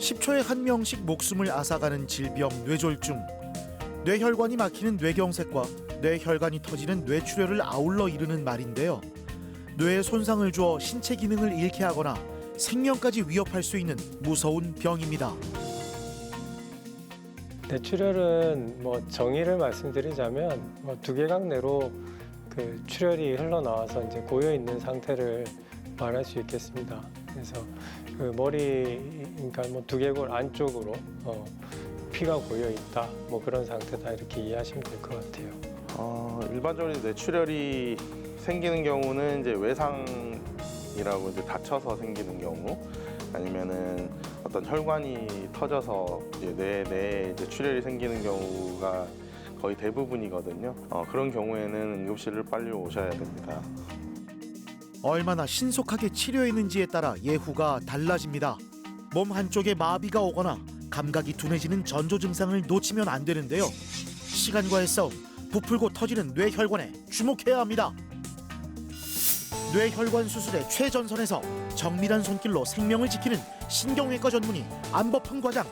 10초에 한 명씩 목숨을 앗아가는 질병 뇌졸중. 뇌혈관이 막히는 뇌경색과 뇌혈관이 터지는 뇌출혈을 아울러 이르는 말인데요. 뇌에 손상을 주어 신체 기능을 잃게 하거나 생명까지 위협할 수 있는 무서운 병입니다. 뇌출혈은 정의를 말씀드리자면 두개각 내로 그 출혈이 흘러나와서 이제 고여 있는 상태를 말할 수 있겠습니다. 그래서 그 머리, 그러니까 두개골 안쪽으로 피가 고여 있다, 그런 상태다 이렇게 이해하시면 될 것 같아요. 일반적으로 뇌출혈이 생기는 경우는 이제 외상이라고 이제 다쳐서 생기는 경우, 아니면은 어떤 혈관이 터져서 이제 뇌에 이제 출혈이 생기는 경우가 거의 대부분이거든요. 그런 경우에는 응급실을 빨리 오셔야 됩니다. 얼마나 신속하게 치료했는지에 따라 예후가 달라집니다. 몸 한쪽에 마비가 오거나 감각이 둔해지는 전조 증상을 놓치면 안 되는데요. 시간과의 싸움, 부풀고 터지는 뇌혈관에 주목해야 합니다. 뇌혈관 수술의 최전선에서 정밀한 손길로 생명을 지키는 신경외과 전문의 안법흥 과장.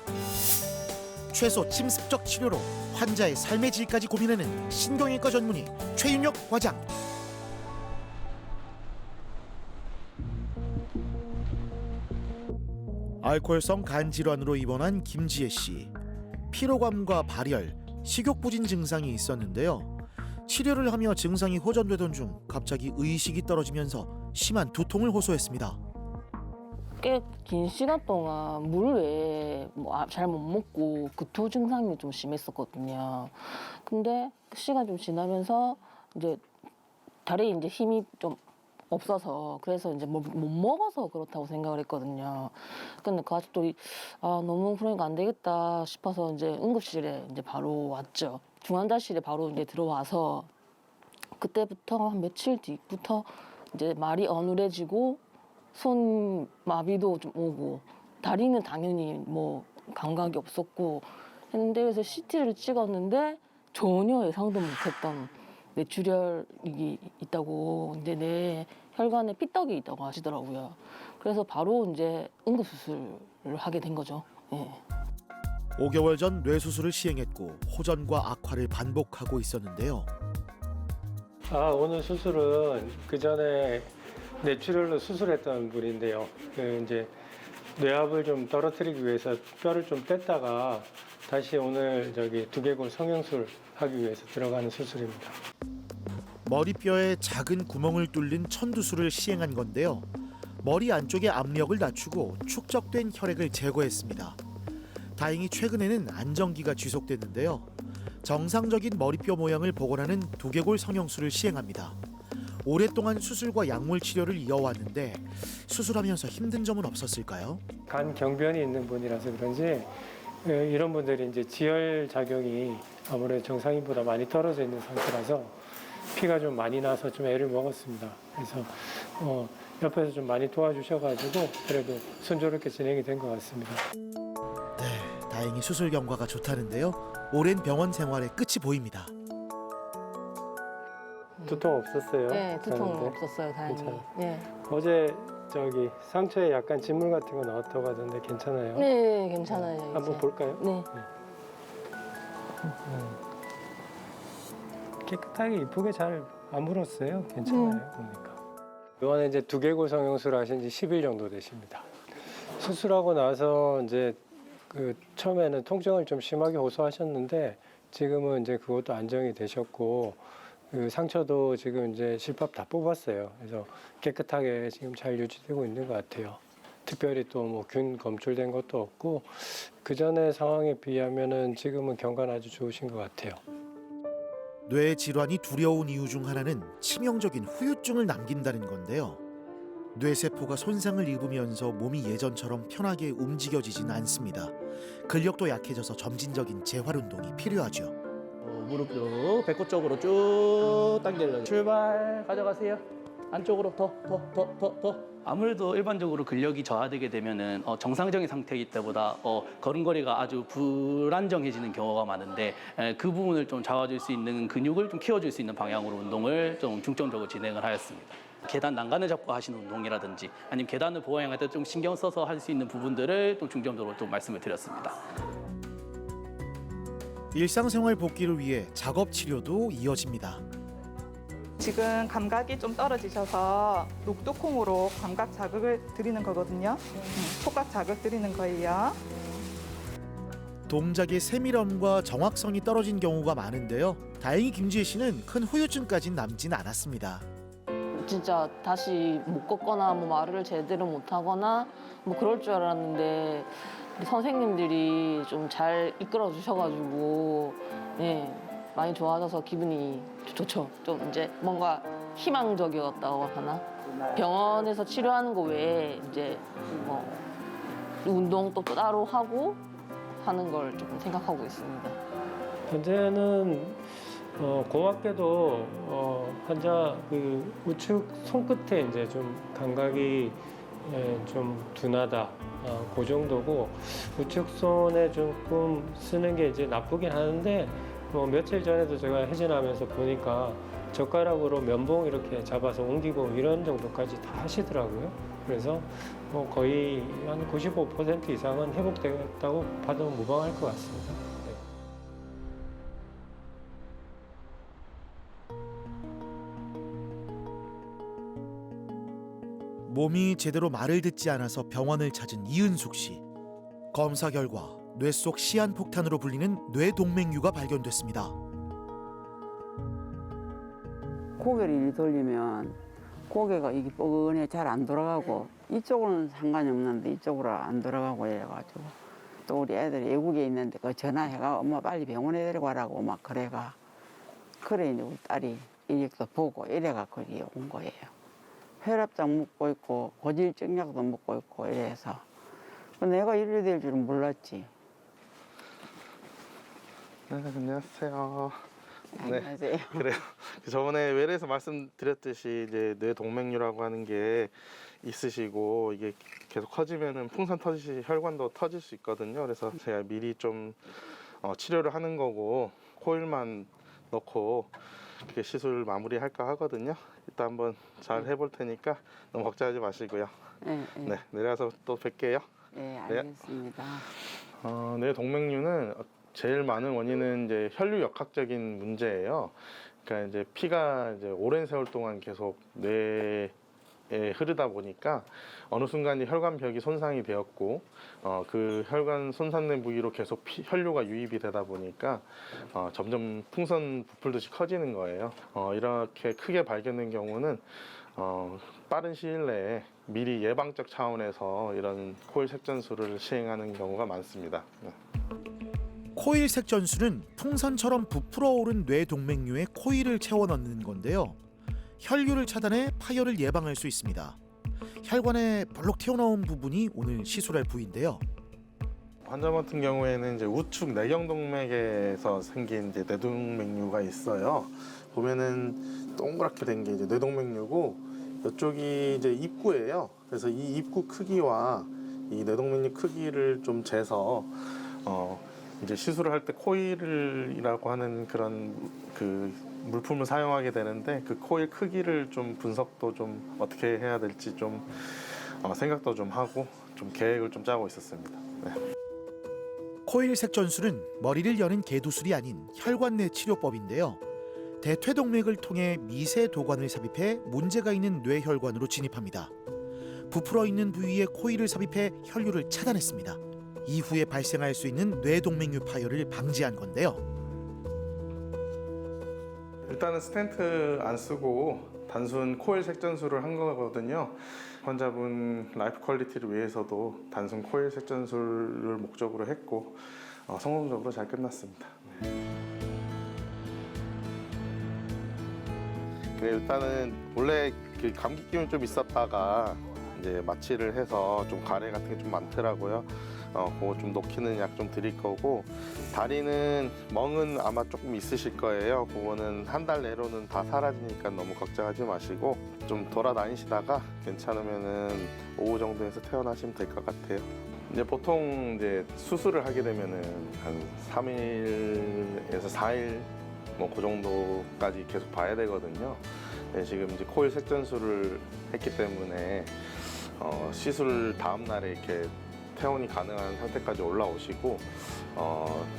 최소 침습적 치료로 환자의 삶의 질까지 고민하는 신경외과 전문의 최윤혁 과장. 알코올성 간 질환으로 입원한 김지혜 씨. 피로감과 발열, 식욕부진 증상이 있었는데요. 치료를 하며 증상이 호전되던 중 갑자기 의식이 떨어지면서 심한 두통을 호소했습니다. 꽤 긴 시간 동안 물 외에 잘 못 먹고 구토 증상이 좀 심했었거든요. 근데 그 시간 좀 지나면서 이제 다리에 이제 힘이 좀 없어서, 그래서 이제 못 먹어서 그렇다고 생각을 했거든요. 근데 그 아직도 너무 그러니까 안 되겠다 싶어서 이제 응급실에 이제 바로 왔죠. 중환자실에 바로 이제 들어와서 그때부터 한 며칠 뒤부터 이제 말이 어눌해지고 손 마비도 좀 오고 다리는 당연히 감각이 없었고 했는데, 그래서 CT를 찍었는데 전혀 예상도 못했던 뇌출혈이 있다고, 이제 내 혈관에 피떡이 있다고 하시더라고요. 그래서 바로 이제 응급수술을 하게 된 거죠. 예. 5개월 전 뇌수술을 시행했고 호전과 악화를 반복하고 있었는데요. 오늘 수술은 그 전에 뇌출혈로 수술했던 분인데요. 이제 뇌압을 좀 떨어뜨리기 위해서 뼈를 좀 뺐다가 다시 오늘 두개골 성형술 하기 위해서 들어가는 수술입니다. 머리뼈에 작은 구멍을 뚫는 천두술을 시행한 건데요. 머리 안쪽의 압력을 낮추고 축적된 혈액을 제거했습니다. 다행히 최근에는 안정기가 지속됐는데요. 정상적인 머리뼈 모양을 복원하는 두개골 성형술을 시행합니다. 오랫동안 수술과 약물 치료를 이어왔는데 수술하면서 힘든 점은 없었을까요? 간 경변이 있는 분이라서 그런지 이런 분들이 이제 지혈 작용이 아무래도 정상인보다 많이 떨어져 있는 상태라서 피가 좀 많이 나서 좀 애를 먹었습니다. 그래서 옆에서 좀 많이 도와주셔가지고 그래도 순조롭게 진행이 된 것 같습니다. 네, 다행히 수술 경과가 좋다는데요. 오랜 병원 생활의 끝이 보입니다. 두통 없었어요? 네, 두통은 다른데? 없었어요, 다행히. 괜찮아요. 네. 어제 상처에 약간 진물 같은 거 넣었다고 하던데 괜찮아요? 네, 괜찮아요. 한번 이제. 볼까요? 네. 깨끗하게 이쁘게 잘 안 물었어요. 괜찮아요, 보니까. 이번에 이제 두개골 성형술 하신 지 10일 정도 되십니다. 수술하고 나서 이제 처음에는 통증을 좀 심하게 호소하셨는데 지금은 이제 그것도 안정이 되셨고 상처도 지금 이제 실밥 다 뽑았어요. 그래서 깨끗하게 지금 잘 유지되고 있는 것 같아요. 특별히 또 균 검출된 것도 없고 그 전에 상황에 비하면은 지금은 경과는 아주 좋으신 것 같아요. 뇌 질환이 두려운 이유 중 하나는 치명적인 후유증을 남긴다는 건데요. 뇌세포가 손상을 입으면서 몸이 예전처럼 편하게 움직여지진 않습니다. 근력도 약해져서 점진적인 재활 운동이 필요하죠. 무릎 쭉 배꼽 쪽으로 쭉 당기려고 출발 가져가세요. 안쪽으로 더. 아무래도 일반적으로 근력이 저하되게 되면은 정상적인 상태이기 때보다 걸음걸이가 아주 불안정해지는 경우가 많은데 그 부분을 좀 잡아줄 수 있는 근육을 좀 키워줄 수 있는 방향으로 운동을 좀 중점적으로 진행을 하였습니다. 계단 난간을 잡고 하시는 운동이라든지 아니면 계단을 보호할 때 좀 신경 써서 할 수 있는 부분들을 좀 중점적으로 좀 말씀을 드렸습니다. 일상생활 복귀를 위해 작업 치료도 이어집니다. 지금 감각이 좀 떨어지셔서 녹두콩으로 감각 자극을 드리는 거거든요. 촉각 자극 드리는 거예요. 동작의 세밀함과 정확성이 떨어진 경우가 많은데요. 다행히 김지혜 씨는 큰 후유증까지는 남진 않았습니다. 진짜 다시 못 걷거나 뭐 말을 제대로 못 하거나 뭐 그럴 줄 알았는데 우리 선생님들이 좀 잘 이끌어 주셔가지고 예, 많이 좋아져서 기분이 좋죠. 좀 이제 뭔가 희망적이었다고 하나? 병원에서 치료하는 거 외에 이제 뭐 운동도 또 따로 하고 하는 걸 조금 생각하고 있습니다. 현재는 고맙게도 환자 그 우측 손끝에 이제 좀 감각이 좀 둔하다. 그 정도고 우측 손에 조금 쓰는 게 이제 나쁘긴 하는데 뭐 며칠 전에도 제가 회진하면서 보니까 젓가락으로 면봉 이렇게 잡아서 옮기고 이런 정도까지 다 하시더라고요. 그래서 뭐 거의 한 95% 이상은 회복되었다고 봐도 무방할 것 같습니다. 네. 몸이 제대로 말을 듣지 않아서 병원을 찾은 이은숙 씨. 검사 결과 뇌 속 시한폭탄으로 불리는 뇌동맥류가 발견됐습니다. 고개를 이리 돌리면 고개가 이게 뻐근해 잘 안 돌아가고 이쪽으로는 상관이 없는데 이쪽으로 안 돌아가고 이래가지고 또 우리 애들이 외국에 있는데 그 전화해가 엄마 빨리 병원에 데리고 가라고 막 그래가 그래 이제 우리 딸이 이렇게 보고 이래가 거기 온 거예요. 혈압약 먹고 있고 고지혈증약도 먹고 있고 이래서 내가 이래 될 줄은 몰랐지. 네, 안녕하세요. 네. 안녕하세요. 그래요. 저번에 외래에서 말씀드렸듯이 이제 뇌동맥류라고 하는 게 있으시고 이게 계속 커지면은 풍선 터지시 혈관도 터질 수 있거든요. 그래서 제가 미리 좀 치료를 하는 거고 코일만 넣고 이렇게 시술 마무리할까 하거든요. 일단 한번 잘 해볼 테니까 너무 걱정하지 마시고요. 네, 네. 네, 내려가서 또 뵐게요. 네, 알겠습니다. 뇌동맥류는 제일 많은 원인은 이제 혈류 역학적인 문제예요. 그러니까 이제 피가 이제 오랜 세월 동안 계속 뇌에 흐르다 보니까 어느 순간 이 혈관벽이 손상이 되었고 그 혈관 손상된 부위로 계속 혈류가 유입이 되다 보니까 점점 풍선 부풀듯이 커지는 거예요. 이렇게 크게 발견된 경우는 빠른 시일 내에 미리 예방적 차원에서 이런 코일 색전술을 시행하는 경우가 많습니다. 코일 색전술은 풍선처럼 부풀어 오른 뇌동맥류에 코일을 채워 넣는 건데요. 혈류를 차단해 파열을 예방할 수 있습니다. 혈관에 벌록 튀어나온 부분이 오늘 시술할 부위인데요. 환자 같은 경우에는 이제 우측 내경동맥에서 생긴 이제 뇌동맥류가 있어요. 보면은 동그랗게 된 게 이제 뇌동맥류고 이쪽이 이제 입구예요. 그래서 이 입구 크기와 이 뇌동맥류 크기를 좀 재서 이제 시술을 할 때 코일이라고 하는 그런 그 물품을 사용하게 되는데 그 코일 크기를 좀 분석도 좀 어떻게 해야 될지 좀 생각도 좀 하고 좀 계획을 좀 짜고 있었습니다. 네. 코일 색전술은 머리를 여는 개도술이 아닌 혈관 내 치료법인데요. 대퇴동맥을 통해 미세 도관을 삽입해 문제가 있는 뇌혈관으로 진입합니다. 부풀어 있는 부위에 코일을 삽입해 혈류를 차단했습니다. 이후에 발생할 수 있는 뇌동맥류 파열을 방지한 건데요. 일단은 스텐트 안 쓰고 단순 코일 색전술을 한 거거든요. 환자분 라이프 퀄리티를 위해서도 단순 코일 색전술을 목적으로 했고 성공적으로 잘 끝났습니다. 네, 일단은 원래 그 감기 기운이 좀 있었다가 이제 마취를 해서 좀 가래 같은 게 좀 많더라고요. 그거 좀 녹이는 약 좀 드릴 거고 다리는 멍은 아마 조금 있으실 거예요. 그거는 한 달 내로는 다 사라지니까 너무 걱정하지 마시고 좀 돌아다니시다가 괜찮으면은 오후 정도에서 퇴원하시면 될 것 같아요. 이제 보통 이제 수술을 하게 되면은 한 3일에서 4일 뭐 그 정도까지 계속 봐야 되거든요. 네, 지금 이제 코일 색전술을 했기 때문에 시술 다음 날에 이렇게 퇴원이 가능한 상태까지 올라오시고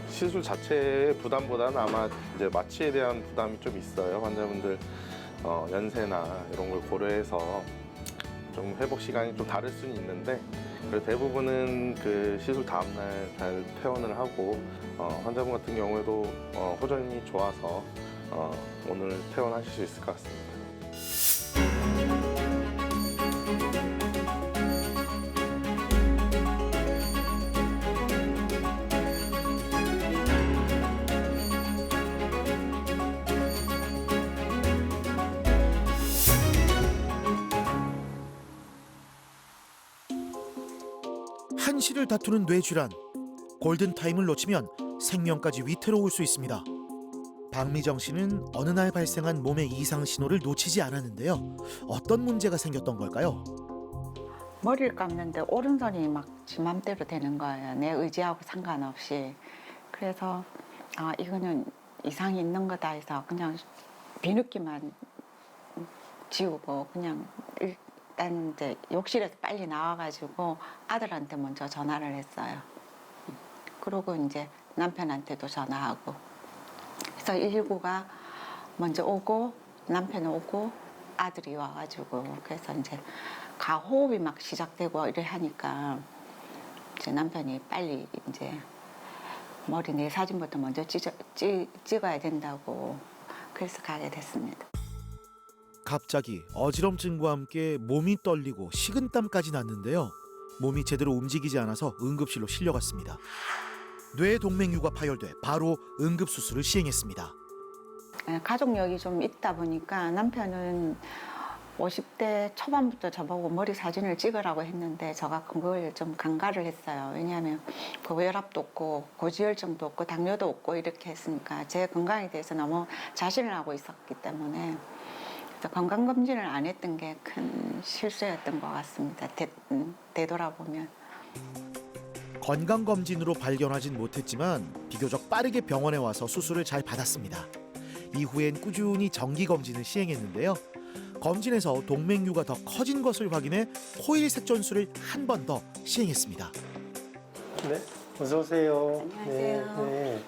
시술 자체의 부담보다는 아마 이제 마취에 대한 부담이 좀 있어요. 환자분들 연세나 이런 걸 고려해서 좀 회복 시간이 좀 다를 수는 있는데 그래도 대부분은 그 시술 다음 날 잘 퇴원을 하고 환자분 같은 경우에도 호전이 좋아서 오늘 퇴원하실 수 있을 것 같습니다. 한시를 다투는 뇌질환. 골든타임을 놓치면 생명까지 위태로울 수 있습니다. 박미정 씨는 어느 날 발생한 몸의 이상 신호를 놓치지 않았는데요. 어떤 문제가 생겼던 걸까요? 머리를 감는데 오른손이 막 지 맘대로 되는 거예요. 내 의지하고 상관없이. 그래서 이거는 이상이 있는 거다 해서 그냥 뒤늦게만 지우고 그냥 일단 이제 욕실에서 빨리 나와가지고 아들한테 먼저 전화를 했어요. 그러고 이제 남편한테도 전화하고. 그래서 119가 먼저 오고 남편 오고 아들이 와가지고 그래서 이제 가호흡이 막 시작되고 이래 하니까 이제 남편이 빨리 이제 머리 내 사진부터 먼저 찍어야 된다고 그래서 가게 됐습니다. 갑자기 어지럼증과 함께 몸이 떨리고 식은땀까지 났는데요. 몸이 제대로 움직이지 않아서 응급실로 실려갔습니다. 뇌동맥류가 파열돼 바로 응급수술을 시행했습니다. 가족력이 좀 있다 보니까 남편은 50대 초반부터 저보고 머리 사진을 찍으라고 했는데 제가 그걸 좀 간과를 했어요. 왜냐하면 고혈압도 없고 고지혈증도 없고 당뇨도 없고 이렇게 했으니까 제 건강에 대해서 너무 자신을 하고 있었기 때문에 건강검진을 안 했던 게 큰 실수였던 것 같습니다. 되돌아보면. 건강검진으로 발견하진 못했지만 비교적 빠르게 병원에 와서 수술을 잘 받았습니다. 이후엔 꾸준히 정기검진을 시행했는데요. 검진에서 동맥류가 더 커진 것을 확인해 코일 색전술을 한 번 더 시행했습니다. 네, 어서 오세요. 안녕하세요. 네.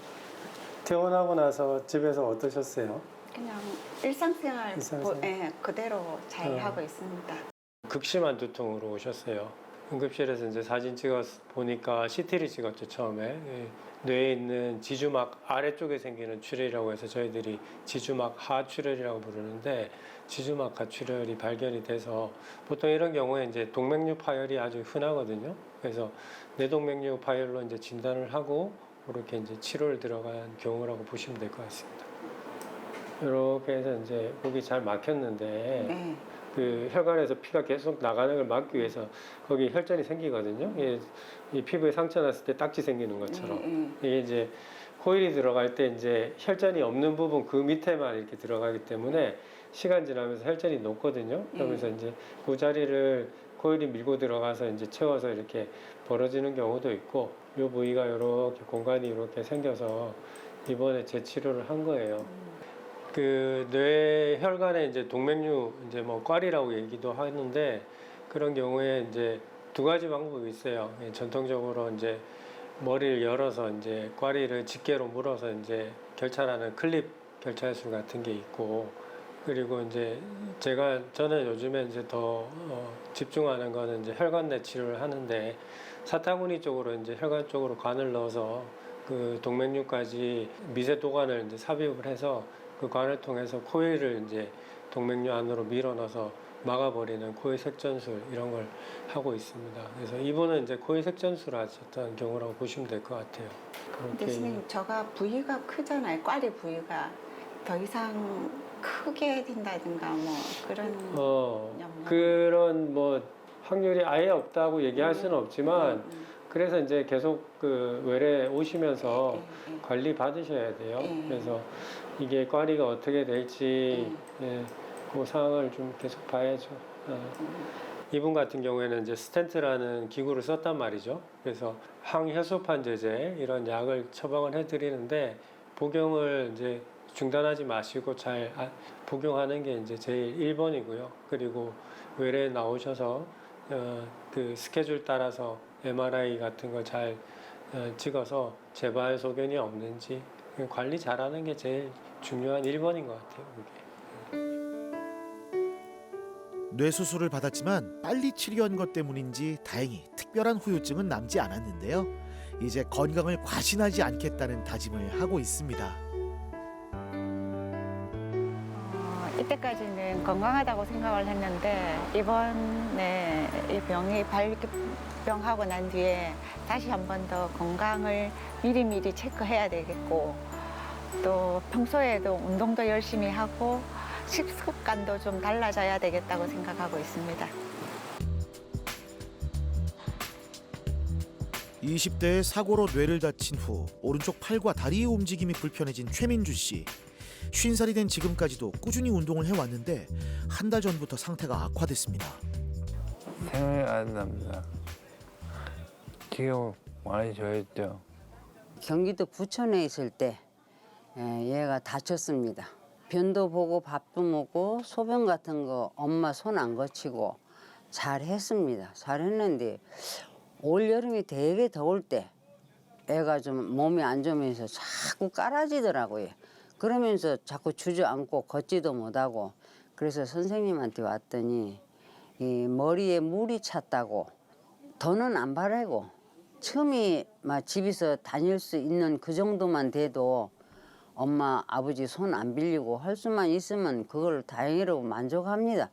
퇴원하고 나서 집에서 어떠셨어요? 그냥 일상생활 일상생활. 그대로 잘 하고 있습니다. 극심한 두통으로 오셨어요. 응급실에서 이제 사진 찍어 보니까 CT를 찍었죠 처음에. 예. 뇌에 있는 지주막 아래쪽에 생기는 출혈이라고 해서 저희들이 지주막 하출혈이라고 부르는데 지주막 하출혈이 발견이 돼서 보통 이런 경우에 이제 동맥류 파열이 아주 흔하거든요. 그래서 뇌동맥류 파열로 이제 진단을 하고 그렇게 이제 치료를 들어간 경우라고 보시면 될 것 같습니다. 이렇게 해서 이제 목이 잘 막혔는데 네. 그 혈관에서 피가 계속 나가는 걸 막기 위해서 거기 혈전이 생기거든요. 이 피부에 상처 났을 때 딱지 생기는 것처럼. 이게 이제 코일이 들어갈 때 이제 혈전이 없는 부분 그 밑에만 이렇게 들어가기 때문에 시간 지나면서 혈전이 녹거든요. 그러면서 이제 그 자리를 코일이 밀고 들어가서 이제 채워서 이렇게 벌어지는 경우도 있고 이 부위가 이렇게 공간이 이렇게 생겨서 이번에 재치료를 한 거예요. 그 뇌 혈관에 이제 동맥류 이제 뭐 꽈리라고 얘기도 하는데 그런 경우에 이제 두 가지 방법이 있어요. 전통적으로 이제 머리를 열어서 이제 꽈리를 집게로 물어서 이제 결찰하는 클립 결찰술 같은 게 있고 그리고 이제 저는 요즘에 이제 더 집중하는 거는 이제 혈관 내 치료를 하는데 사타구니 쪽으로 이제 혈관 쪽으로 관을 넣어서 그 동맥류까지 미세 도관을 이제 삽입을 해서 그 관을 통해서 코일을 이제 동맥류 안으로 밀어넣어서 막아버리는 코일 색전술 이런 걸 하고 있습니다. 그래서 이분은 이제 코일 색전술 하셨던 경우라고 보시면 될 것 같아요. 근데 선생님 제가 부위가 크잖아요. 꽈리 부위가 더 이상 크게 된다든가 뭐 그런 그런 뭐 확률이 아예 없다고 얘기할 수는 없지만 그래서 이제 계속 그 외래 오시면서 관리 받으셔야 돼요. 그래서 이게 꽈리가 어떻게 될지 그 상황을 좀 계속 봐야죠. 이분 같은 경우에는 이제 스텐트라는 기구를 썼단 말이죠. 그래서 항혈소판 제제 이런 약을 처방을 해드리는데 복용을 이제 중단하지 마시고 잘 복용하는 게 이제 제일 1번이고요. 그리고 외래 나오셔서 그 스케줄 따라서 MRI 같은 거 잘 찍어서 재발 소견이 없는지 관리 잘하는 게 제일 중요한 1번인 것 같아요. 그게. 뇌 수술을 받았지만 빨리 치료한 것 때문인지 다행히 특별한 후유증은 남지 않았는데요. 이제 건강을 과신하지 않겠다는 다짐을 하고 있습니다. 이때까지는 건강하다고 생각을 했는데 이번에 이 병이 발병하고 난 뒤에 다시 한 번 더 건강을 미리미리 체크해야 되겠고 또 평소에도 운동도 열심히 하고 식습관도 좀 달라져야 되겠다고 생각하고 있습니다. 20대에 사고로 뇌를 다친 후 오른쪽 팔과 다리의 움직임이 불편해진 최민주 씨. 50살이 된 지금까지도 꾸준히 운동을 해왔는데 한 달 전부터 상태가 악화됐습니다. 생각이 안 납니다. 지금 많이 좋아졌죠. 경기도 부천에 있을 때 얘가 다쳤습니다. 변도 보고 밥도 먹고 소변 같은 거 엄마 손 안 거치고 잘 했습니다. 잘 했는데 올 여름이 되게 더울 때 애가 좀 몸이 안 좋으면서 자꾸 깔아지더라고요. 그러면서 자꾸 주저앉고 걷지도 못하고 그래서 선생님한테 왔더니 이 머리에 물이 찼다고 더는 안 바라고 처음에 막 집에서 다닐 수 있는 그 정도만 돼도 엄마 아버지 손 안 빌리고 할 수만 있으면 그걸 다행이라고 만족합니다.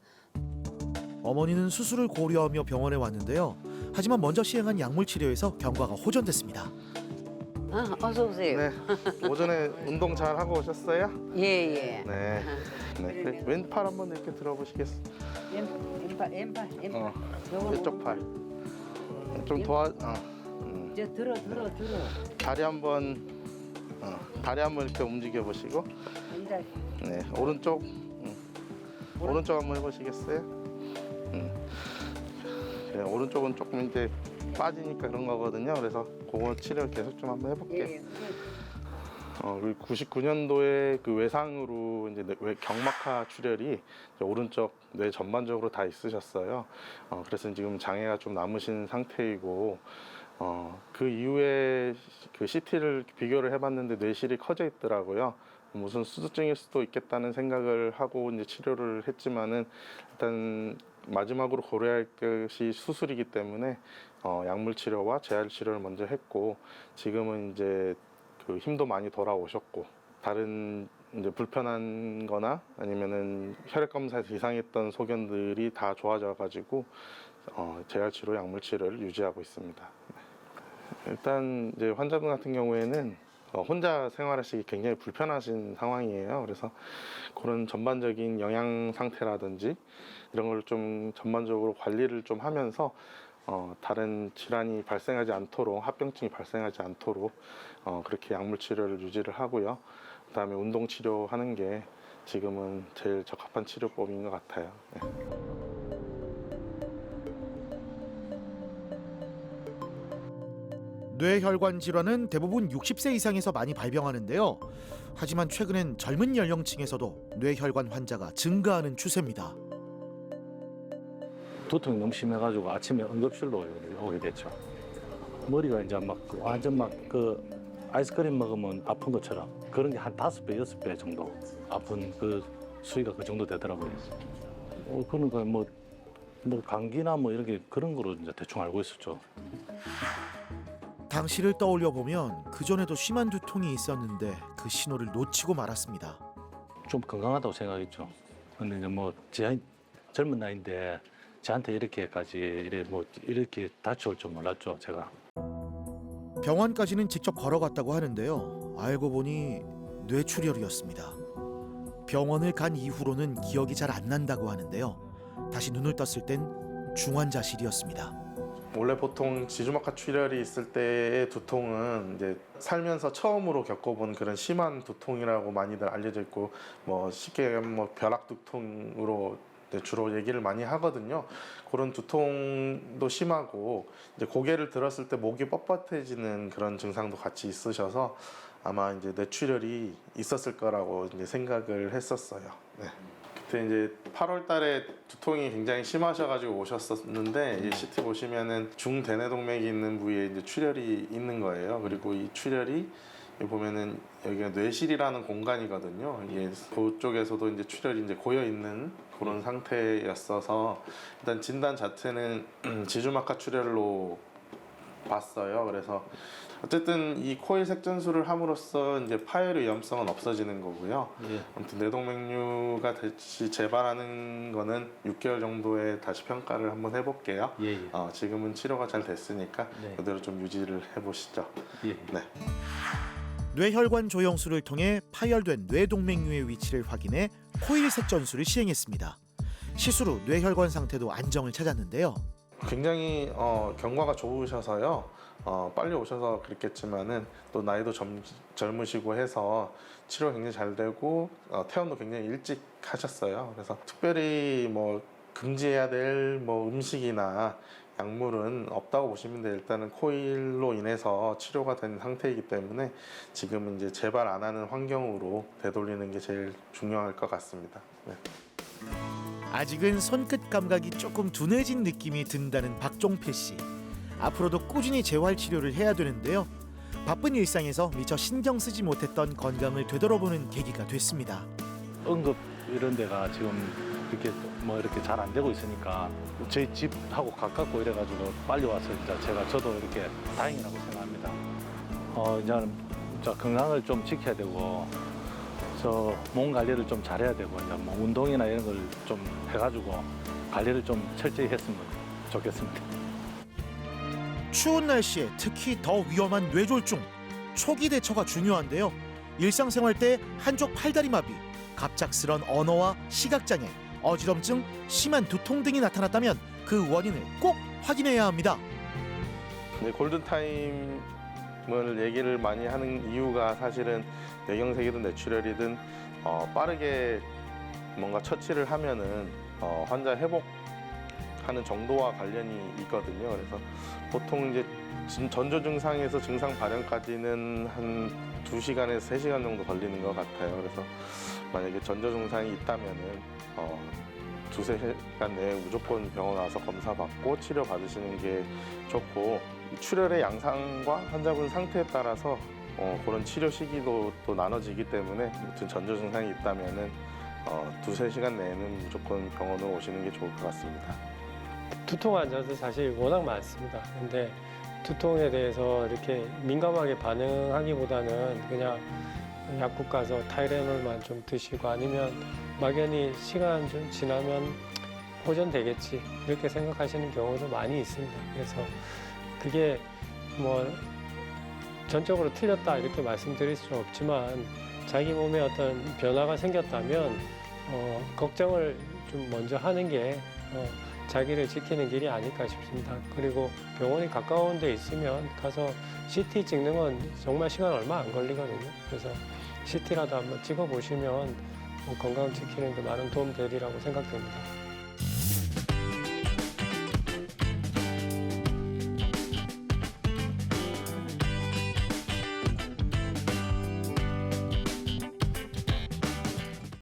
어머니는 수술을 고려하며 병원에 왔는데요. 하지만 먼저 시행한 약물 치료에서 경과가 호전됐습니다. 어서 오세요. 네. 오전에 운동 잘 하고 오셨어요? 예예. 네. 네. 왼팔 한번 이렇게 들어보시겠어요? 왼팔. 이쪽 팔. 좀 도와. 이제 들어. 다리 한번 이렇게 움직여 보시고. 네. 오른쪽. 오른쪽 한번 해보시겠어요? 네, 오른쪽은 조금 이제 빠지니까 그런 거거든요. 그래서 그거 치료 계속 좀 한번 해볼게요. 99년도에 그 외상으로 이제 경막하 출혈이 이제 오른쪽 뇌 전반적으로 다 있으셨어요. 그래서 지금 장애가 좀 남으신 상태이고, 그 이후에 그 CT를 비교를 해봤는데 뇌실이 커져 있더라고요. 무슨 수두증일 수도 있겠다는 생각을 하고 이제 치료를 했지만은 일단 마지막으로 고려할 것이 수술이기 때문에 약물 치료와 재활 치료를 먼저 했고, 지금은 이제 그 힘도 많이 돌아오셨고 다른 이제 불편한 거나 아니면은 혈액 검사에서 이상했던 소견들이 다 좋아져 가지고 재활 치료, 약물 치료를 유지하고 있습니다. 일단 이제 환자분 같은 경우에는 혼자 생활하시기 굉장히 불편하신 상황이에요. 그래서 그런 전반적인 영양 상태라든지 이런 걸 좀 전반적으로 관리를 좀 하면서 다른 질환이 발생하지 않도록, 합병증이 발생하지 않도록 그렇게 약물 치료를 유지를 하고요. 그다음에 운동 치료하는 게 지금은 제일 적합한 치료법인 것 같아요. 네. 뇌혈관 질환은 대부분 60세 이상에서 많이 발병하는데요. 하지만 최근엔 젊은 연령층에서도 뇌혈관 환자가 증가하는 추세입니다. 두통이 너무 심해가지고 아침에 응급실로 오게 됐죠. 머리가 이제 막 완전 막 그 아이스크림 먹으면 아픈 것처럼 그런 게 한 5배, 6배 정도 아픈 그 수위가 그 정도 되더라고요. 그러니까 뭐 감기나 뭐 이런 게 그런 거로 이제 대충 알고 있었죠. 당시를 떠올려 보면 그 전에도 심한 두통이 있었는데 그 신호를 놓치고 말았습니다. 좀 건강하다고 생각했죠. 근데 이제 뭐 제 젊은 나이인데 저한테 이렇게까지 이렇게 다쳐올 줄 몰랐죠, 제가. 병원까지는 직접 걸어갔다고 하는데요. 알고 보니 뇌출혈이었습니다. 병원을 간 이후로는 기억이 잘 안 난다고 하는데요. 다시 눈을 떴을 땐 중환자실이었습니다. 원래 보통 지주막하 출혈이 있을 때의 두통은 이제 살면서 처음으로 겪어본 그런 심한 두통이라고 많이들 알려져 있고, 뭐 쉽게 뭐 벼락 두통으로 주로 얘기를 많이 하거든요. 그런 두통도 심하고 이제 고개를 들었을 때 목이 뻣뻣해지는 그런 증상도 같이 있으셔서 아마 이제 뇌출혈이 있었을 거라고 이제 생각을 했었어요. 네. 그때 이제 8월달에 두통이 굉장히 심하셔가지고 오셨었는데 이 CT 보시면은 중대뇌동맥이 있는 부위에 이제 출혈이 있는 거예요. 그리고 이 출혈이 여기 보면은 여기가 뇌실이라는 공간이거든요. 예, 그쪽에서도 이제 출혈이 이제 고여 있는 그런 상태였어서 일단 진단 자체는 지주막하 출혈로 봤어요. 그래서 어쨌든 이 코일 색전술을 함으로써 이제 파열 위험성은 없어지는 거고요. 예. 아무튼 뇌동맥류가 다시 재발하는 거는 6개월 정도에 다시 평가를 한번 해볼게요. 예, 예. 지금은 치료가 잘 됐으니까 네. 그대로 좀 유지를 해보시죠. 예, 예. 네. 뇌혈관 조영술을 통해 파열된 뇌동맥류의 위치를 확인해 코일 색전술을 시행했습니다. 시술 후 뇌혈관 상태도 안정을 찾았는데요. 굉장히 경과가 좋으셔서요. 빨리 오셔서 그랬겠지만은 또 나이도 젊으시고 해서 치료 굉장히 잘 되고 퇴원도 굉장히 일찍 하셨어요. 그래서 특별히 뭐 금지해야 될 뭐 음식이나 약물은 없다고 보시면 돼요. 일단은 코일로 인해서 치료가 된 상태이기 때문에 지금은 이제 재발 안 하는 환경으로 되돌리는 게 제일 중요할 것 같습니다. 네. 아직은 손끝 감각이 조금 둔해진 느낌이 든다는 박종필 씨. 앞으로도 꾸준히 재활 치료를 해야 되는데요. 바쁜 일상에서 미처 신경 쓰지 못했던 건강을 되돌아보는 계기가 됐습니다. 응급 이런 데가 지금 이렇게 뭐 이렇게 잘 안 되고 있으니까 저희 집하고 가깝고 이래가지고 빨리 와서 저도 이렇게 다행이라고 생각합니다. 이제는 건강을 좀 지켜야 되고 저 몸 관리를 좀 잘해야 되고 이제 뭐 운동이나 이런 걸 좀 해가지고 관리를 좀 철저히 했으면 좋겠습니다. 추운 날씨에 특히 더 위험한 뇌졸중, 초기 대처가 중요한데요. 일상생활 때 한쪽 팔다리 마비, 갑작스런 언어와 시각장애, 어지럼증, 심한 두통 등이 나타났다면 그 원인을 꼭 확인해야 합니다. 네, 골든타임을 얘기를 많이 하는 이유가 사실은 뇌경색이든 뇌출혈이든 빠르게 뭔가 처치를 하면은 환자 회복하는 정도와 관련이 있거든요. 그래서 보통 이제 전조 증상에서 증상 발현까지는 한 2시간에서 3시간 정도 걸리는 것 같아요. 그래서 만약에 전조 증상이 있다면은 2-3시간 내에 무조건 병원 와서 검사 받고 치료 받으시는 게 좋고, 출혈의 양상과 환자분 상태에 따라서 그런 치료 시기도 또 나눠지기 때문에 아무튼 전조 증상이 있다면은 2-3시간 내에는 무조건 병원으로 오시는 게 좋을 것 같습니다. 두통 환자도 사실 워낙 많습니다. 근데 두통에 대해서 이렇게 민감하게 반응하기보다는 그냥 약국 가서 타이레놀만 좀 드시고 아니면 막연히 시간 좀 지나면 호전되겠지 이렇게 생각하시는 경우도 많이 있습니다. 그래서 그게 뭐 전적으로 틀렸다 이렇게 말씀드릴 수는 없지만 자기 몸에 어떤 변화가 생겼다면 걱정을 좀 먼저 하는 게 자기를 지키는 길이 아닐까 싶습니다. 그리고 병원이 가까운 데 있으면 가서 CT 찍는 건 정말 시간 얼마 안 걸리거든요. 그래서 CT라도 한번 찍어보시면 건강 지키는 데 많은 도움 되리라고 생각됩니다.